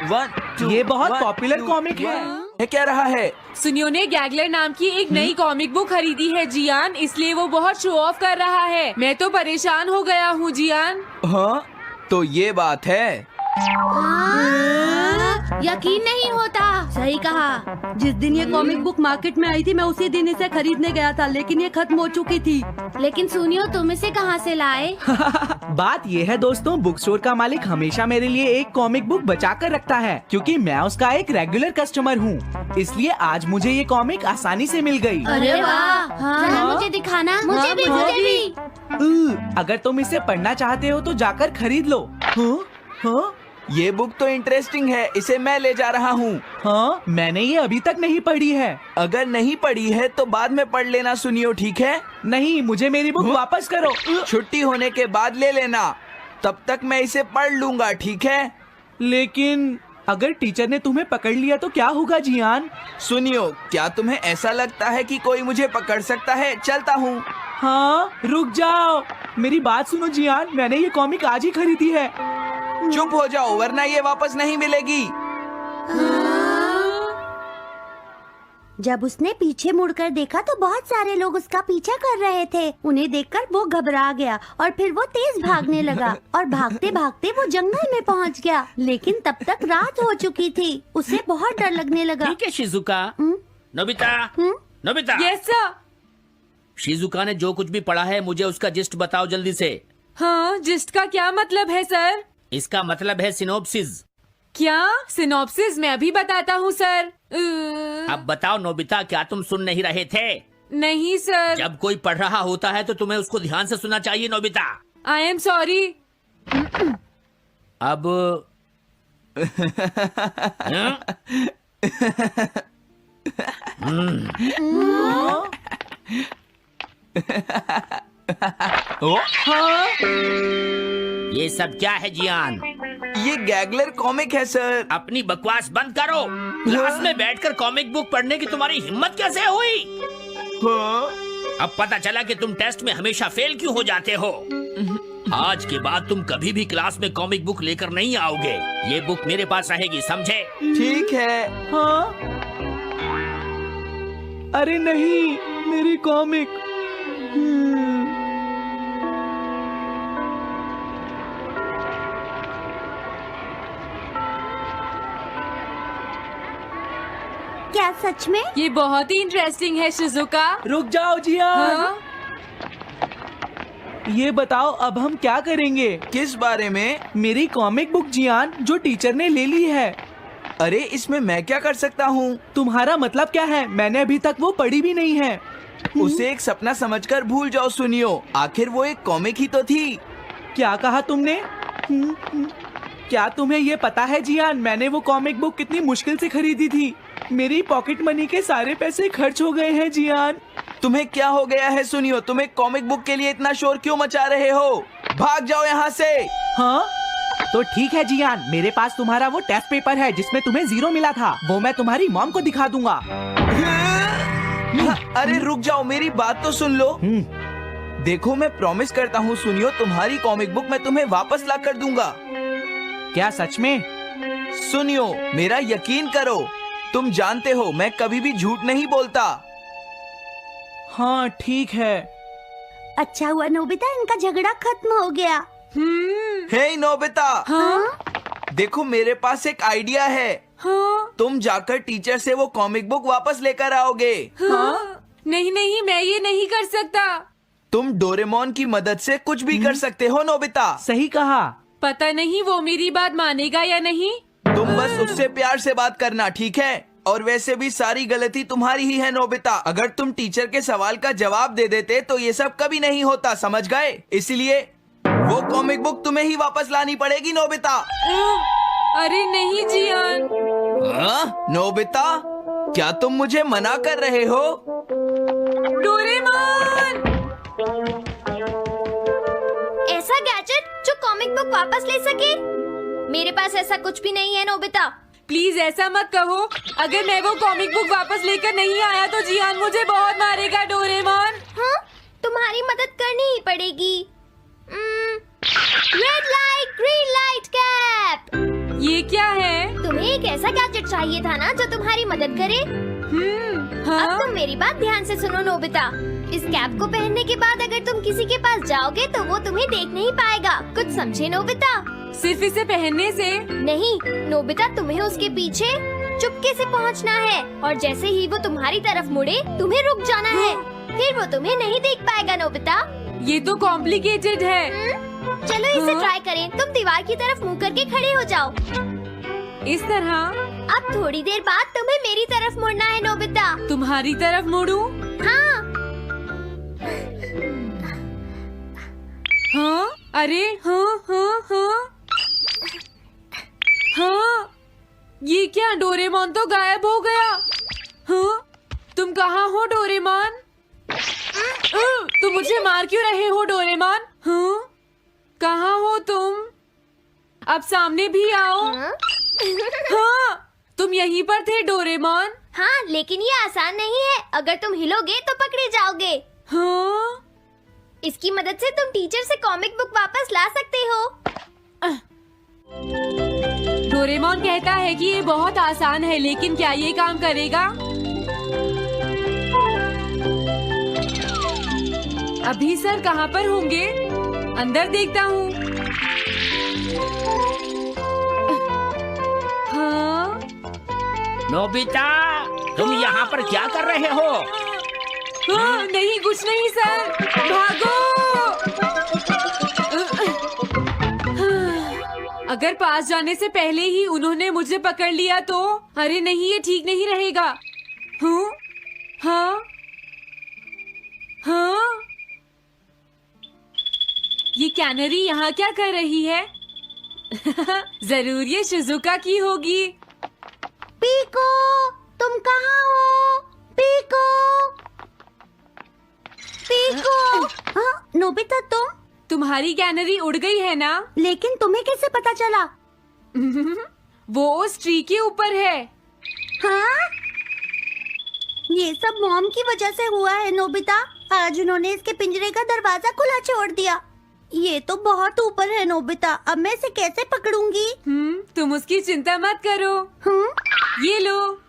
1 ये बहुत popular comic है। ये क्या रहा है? सुनियो ने गैगलर नाम की एक नई कॉमिक बुक खरीदी है जियान, इसलिए वो बहुत शो ऑफ कर रहा है। मैं तो परेशान हो गया हूँ जियान। हाँ, तो ये बात है। यकीन नहीं होता। सही कहा। जिस दिन ये कॉमिक बुक मार्केट में आई थी मैं उसी दिन इसे खरीदने गया था, लेकिन ये खत्म हो चुकी थी। लेकिन सुनियो, तुम इसे कहाँ से लाए? बात ये है दोस्तों, बुक स्टोर का मालिक हमेशा मेरे लिए एक कॉमिक बुक बचा कर रखता है, क्योंकि मैं उसका एक रेगुलर कस्टमर हूँ। इसलिए आज मुझे ये कॉमिक आसानी से मिल गई। अरे वाह, जरा मुझे दिखाना। मुझे भी, मुझे भी। अगर तुम इसे पढ़ना चाहते हो तो जाकर खरीद लो। हाँ? ये बुक तो इंटरेस्टिंग है, इसे मैं ले जा रहा हूँ। हाँ, मैंने ये अभी तक नहीं पढ़ी है। अगर नहीं पढ़ी है तो बाद में पढ़ लेना सुनियो, ठीक है? नहीं, मुझे मेरी बुक वापस करो। छुट्टी होने के बाद ले लेना, तब तक मैं इसे पढ़ लूंगा, ठीक है? लेकिन अगर टीचर ने तुम्हें पकड़ लिया तो क्या होगा जियान? सुनियो, क्या तुम्हें ऐसा लगता है कि कोई मुझे पकड़ सकता है? चलता हूँ। हाँ, रुक जाओ, मेरी बात सुनो जियान, मैंने ये कॉमिक आज ही खरीदी है। चुप हो जाओ, वरना ये वापस नहीं मिलेगी। जब उसने पीछे मुड़कर देखा तो बहुत सारे लोग उसका पीछा कर रहे थे। उन्हें देखकर वो घबरा गया और फिर वो तेज भागने लगा और भागते भागते वो जंगल में पहुंच गया। लेकिन तब तक रात हो चुकी थी। उसे बहुत डर लगने लगा। ठीक है Shizuka. Nobita, Nobita. Yes sir. Shizuka ने जो कुछ भी पढ़ा है मुझे उसका जिस्ट बताओ जल्दी से। हाँ, जिस्ट का क्या मतलब है सर? इसका मतलब है सिनोप्सिस। क्या सिनॉप्सिस? मैं अभी बताता हूँ सर। अब बताओ नोबिता, क्या तुम सुन नहीं रहे थे? नहीं सर। जब कोई पढ़ रहा होता है तो तुम्हें उसको ध्यान से सुनना चाहिए नोबिता। I am sorry. अब ये सब क्या है जियान? ये गैगलर कॉमिक है सर। अपनी बकवास बंद करो। क्लास में बैठकर कॉमिक बुक पढ़ने की तुम्हारी हिम्मत कैसे हुई? हाँ? अब पता चला कि तुम टेस्ट में हमेशा फेल क्यों हो जाते हो। आज के बाद तुम कभी भी क्लास में कॉमिक बुक लेकर नहीं आओगे। ये बुक मेरे पास रहेगी, समझे? ठीक है। हाँ? अरे नहीं, मेरी कॉमिक। क्या सच में? ये बहुत ही इंटरेस्टिंग है शिजुका। रुक जाओ जियान। हाँ? ये बताओ अब हम क्या करेंगे? किस बारे में? मेरी कॉमिक बुक जियान, जो टीचर ने ले ली है। अरे इसमें मैं क्या कर सकता हूँ? तुम्हारा मतलब क्या है? मैंने अभी तक वो पढ़ी भी नहीं है। उसे एक सपना समझकर भूल जाओ सुनियो, आखिर वो एक कॉमिक ही तो थी। क्या कहा तुमने? क्या तुम्हें ये पता है जियान, मैंने वो कॉमिक बुक कितनी मुश्किल से खरीदी थी। मेरी पॉकेट मनी के सारे पैसे खर्च हो गए हैं जियान। तुम्हें क्या हो गया है सुनियो? तुम एक कॉमिक बुक के लिए इतना शोर क्यों मचा रहे हो? भाग जाओ यहाँ से। हाँ? तो ठीक है जियान, मेरे पास तुम्हारा वो टेस्ट पेपर है जिसमें तुम्हें 0 मिला था। वो मैं तुम्हारी मॉम को दिखा दूंगा। अरे रुक जाओ, मेरी बात तो सुन लो। देखो, मैं प्रॉमिस करता हूँ सुनियो, तुम्हारी कॉमिक बुक मैं तुम्हें वापस ला कर दूंगा। क्या सच में? सुनियो, मेरा यकीन करो, तुम जानते हो मैं कभी भी झूठ नहीं बोलता। हाँ ठीक है। अच्छा हुआ नोबिता, इनका झगड़ा खत्म हो गया। हे नोबिता। हाँ? देखो, मेरे पास एक आइडिया है। हाँ? तुम जाकर टीचर से वो कॉमिक बुक वापस लेकर आओगे। हाँ? नहीं नहीं, मैं ये नहीं कर सकता। तुम डोरेमोन की मदद से कुछ भी कर सकते हो नोबिता। सही कहा। पता नहीं वो मेरी बात मानेगा या नहीं। तुम बस उससे प्यार से बात करना, ठीक है? और वैसे भी सारी गलती तुम्हारी ही है नोबिता। अगर तुम टीचर के सवाल का जवाब दे देते तो ये सब कभी नहीं होता, समझ गए? इसलिए वो कॉमिक बुक तुम्हें ही वापस लानी पड़ेगी नोबिता। अरे नहीं जियान। नोबिता, क्या तुम मुझे मना कर रहे हो? डोरेमोन! ऐसा गैजेट जो कॉमिक बुक वापस ले सके? मेरे पास ऐसा कुछ भी नहीं है नोबिता। प्लीज ऐसा मत कहो। अगर मैं वो कॉमिक बुक वापस लेकर नहीं आया तो जियान मुझे बहुत मारेगा डोरेमोन। हाँ, तुम्हारी मदद करनी ही पड़ेगी। Red light, green light cap. ये क्या है? तुम्हें एक ऐसा गैजेट चाहिए था ना जो तुम्हारी मदद करे। अब हाँ? तुम मेरी बात ध्यान से सुनो नोबिता। इस कैप को पहनने के बाद अगर तुम किसी के पास जाओगे तो वो तुम्हें देख नहीं पाएगा। कुछ समझे नोबिता? सिर्फ इसे पहनने से? नहीं नोबिता, तुम्हें उसके पीछे चुपके से पहुंचना है और जैसे ही वो तुम्हारी तरफ मुड़े तुम्हें रुक जाना है। फिर वो तुम्हें नहीं देख पाएगा नोबिता। ये तो कॉम्प्लिकेटेड है। चलो इसे हाँ? ट्राई करें। तुम दीवार की तरफ मुंह करके खड़े हो जाओ। इस तरह? अब थोड़ी देर बाद तुम्हें मेरी तरफ मुड़ना है नोबिता। तुम्हारी तरफ मुड़ूं? हाँ हाँ? अरे हाँ हाँ हाँ हाँ, ये क्या? डोरेमोन तो गायब हो गया। हाँ? तुम कहाँ हो डोरेमोन? तुम मुझे मार क्यों रहे हो डोरेमोन? हाँ? कहाँ हो तुम? अब सामने भी आओ। हाँ? हाँ, तुम यहीं पर थे डोरेमोन। हाँ, लेकिन ये आसान नहीं है। अगर तुम हिलोगे तो पकड़े जाओगे। हाँ? इसकी मदद से तुम टीचर से कॉमिक बुक वापस ला सकते हो। डोरेमोन कहता है कि ये बहुत आसान है, लेकिन क्या ये काम करेगा? अभी सर कहाँ पर होंगे? अंदर देखता हूँ। हाँ? नोबिता, तुम यहाँ पर क्या कर रहे हो? हाँ, नहीं कुछ नहीं सर, भागो! अगर पास जाने से पहले ही उन्होंने मुझे पकड़ लिया तो? अरे नहीं, ये ठीक नहीं रहेगा। हाँ? हाँ? हाँ? ये कैनरी यहाँ क्या कर रही है? जरूर ये शिजुका की होगी। पीको, तुम कहाँ हो? Pico, pico. हाँ, नोबिता तुम? तुम्हारी कैनरी उड़ गई है ना? लेकिन तुम्हें कैसे पता चला? वो उस ट्री के ऊपर है। हाँ? ये सब मॉम की वजह से हुआ है नोबिता। आज उन्होंने इसके पिंजरे का दरवाजा खुला छोड़ दिया। ये तो बहुत ऊपर है नोबिता। अब मैं इसे कैसे पकड़ूंगी? तुम उसकी चिंता मत करो। ये लो,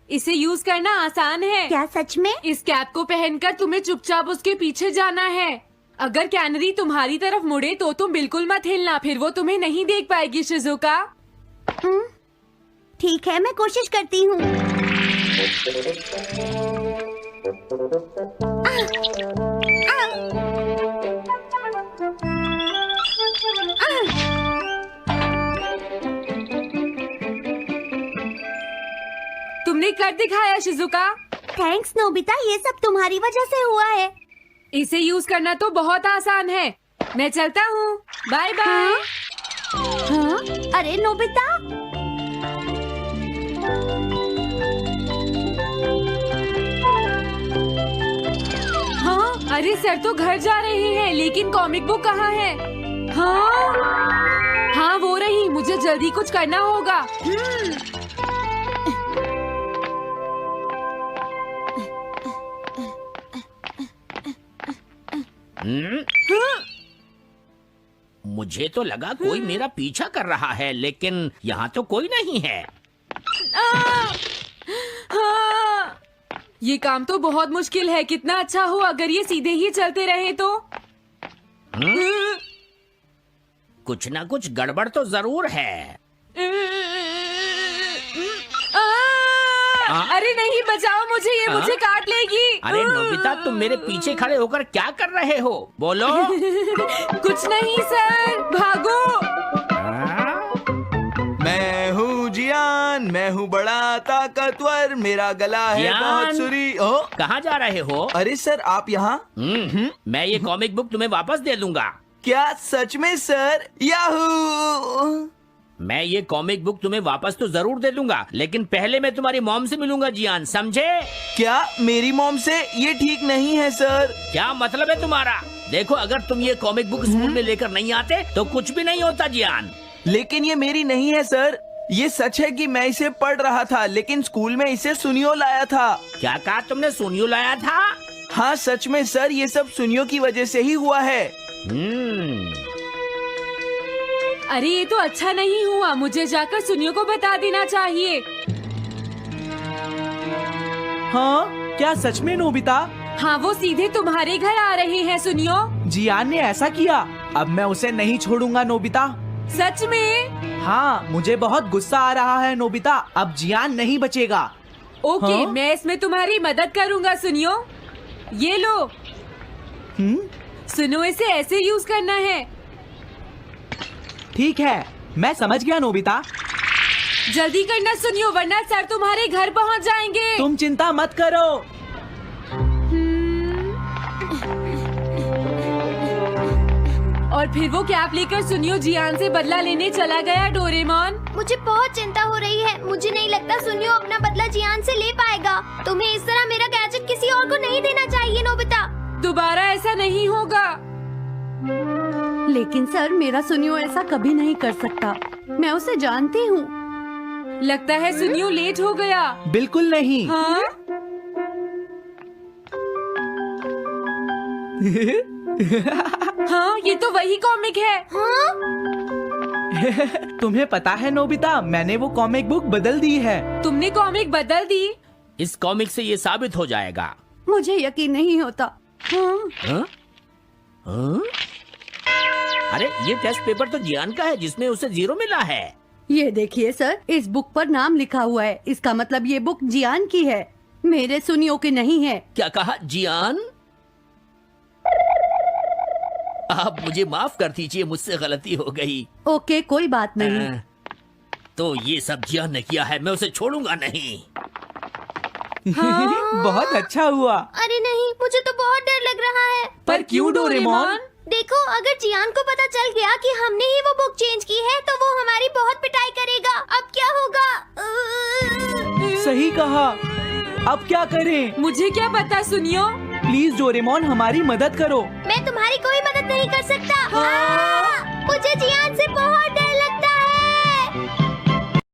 इसे यूज करना आसान है। क्या सच में? इस कैप को पहनकर तुम्हें चुपचाप उसके पीछे जाना है। अगर कैनरी तुम्हारी तरफ मुड़े तो तुम बिल्कुल मत हिलना, फिर वो तुम्हें नहीं देख पाएगी शिजुका। ठीक है, मैं कोशिश करती हूँ। तुमने कर दिखाया शिजुका। थैंक्स नोबिता, ये सब तुम्हारी वजह से हुआ है। इसे यूज करना तो बहुत आसान है। मैं चलता हूँ, बाय बाय। हाँ? अरे नोबिता, हाँ? अरे सर तो घर जा रहे हैं, लेकिन कॉमिक बुक कहाँ है? हाँ? हाँ वो रही, मुझे जल्दी कुछ करना होगा। मुझे तो लगा कोई मेरा पीछा कर रहा है, लेकिन यहाँ तो कोई नहीं है। हाँ! ये काम तो बहुत मुश्किल है। कितना अच्छा हो अगर ये सीधे ही चलते रहे तो। कुछ ना कुछ गड़बड़ तो जरूर है। अरे नहीं, बचाओ मुझे, ये मुझे काट लेगी। अरे नोबिता, तुम मेरे पीछे खड़े होकर क्या कर रहे हो? बोलो। कुछ नहीं सर, भागो। मैं हूँ जियान, मैं हूँ बड़ा ताकतवर, मेरा गला है जियान? बहुत सुरी। ओ, कहाँ जा रहे हो? अरे सर आप यहाँ? मैं ये कॉमिक बुक तुम्हें वापस दे दूंगा। क्या सच में सर? याहू! मैं ये कॉमिक बुक तुम्हें वापस तो जरूर दे दूंगा, लेकिन पहले मैं तुम्हारी मॉम से मिलूंगा जियान, समझे? क्या मेरी मॉम से? ये ठीक नहीं है सर। क्या मतलब है तुम्हारा? देखो, अगर तुम ये कॉमिक बुक स्कूल में लेकर नहीं आते तो कुछ भी नहीं होता जियान। लेकिन ये मेरी नहीं है सर। ये सच है कि मैं इसे पढ़ रहा था, लेकिन स्कूल में इसे सुनियो लाया था। क्या कहा तुमने? सुनियो लाया था? हाँ सच में सर, ये सब सुनियो की वजह से ही हुआ है। अरे ये तो अच्छा नहीं हुआ, मुझे जाकर सुनियो को बता देना चाहिए। हाँ, क्या सच में नोबिता? हाँ, वो सीधे तुम्हारे घर आ रहे हैं सुनियो। जियान ने ऐसा किया। अब मैं उसे नहीं छोड़ूंगा नोबिता। सच में? हाँ, मुझे बहुत गुस्सा आ रहा है नोबिता। अब जियान नहीं बचेगा। ओके, हाँ? मैं इसमें तुम्हारी मदद करूँगा सुनियो। ये लो, सुनो, इसे ऐसे यूज करना है। ठीक है, मैं समझ गया नोबिता। जल्दी करना सुनियो, वरना सर तुम्हारे घर पहुँच जाएंगे। तुम चिंता मत करो। और फिर वो कैप लेकर सुनियो जियान से बदला लेने चला गया। डोरेमोन, मुझे बहुत चिंता हो रही है। मुझे नहीं लगता सुनियो अपना बदला जियान से ले पाएगा। तुम्हें इस तरह मेरा गैजेट किसी और को नहीं देना चाहिए नोबिता। दोबारा ऐसा नहीं होगा। लेकिन सर, मेरा सुनियो ऐसा कभी नहीं कर सकता। मैं उसे जानती हूँ। लगता है सुनियो लेट हो गया। बिल्कुल नहीं। हाँ? हाँ, ये तो वही कॉमिक है। हाँ? तुम्हें पता है नोबिता, मैंने वो कॉमिक बुक बदल दी है। तुमने कॉमिक बदल दी? इस कॉमिक से ये साबित हो जाएगा। मुझे यकीन नहीं होता। हाँ? हाँ? हाँ? अरे ये टेस्ट पेपर तो जियान का है, जिसमें उसे 0 मिला है। ये देखिए सर, इस बुक पर नाम लिखा हुआ है। इसका मतलब ये बुक जियान की है, मेरे सुनियो की नहीं है। क्या कहा? जियान? आप मुझे माफ कर दीजिए, मुझसे गलती हो गई। ओके, कोई बात नहीं। तो ये सब जियान ने किया है, मैं उसे छोड़ूंगा नहीं। बहुत अच्छा हुआ। अरे नहीं, मुझे तो बहुत डर लग रहा है। पर क्यों डोरेमोन? देखो, अगर जियान को पता चल गया कि हमने ही वो बुक चेंज की है, तो वो हमारी बहुत पिटाई करेगा। अब क्या होगा? सही कहा। अब क्या करें? मुझे क्या पता सुनियो। प्लीज डोरेमोन, हमारी मदद करो। मैं तुम्हारी कोई मदद नहीं कर सकता।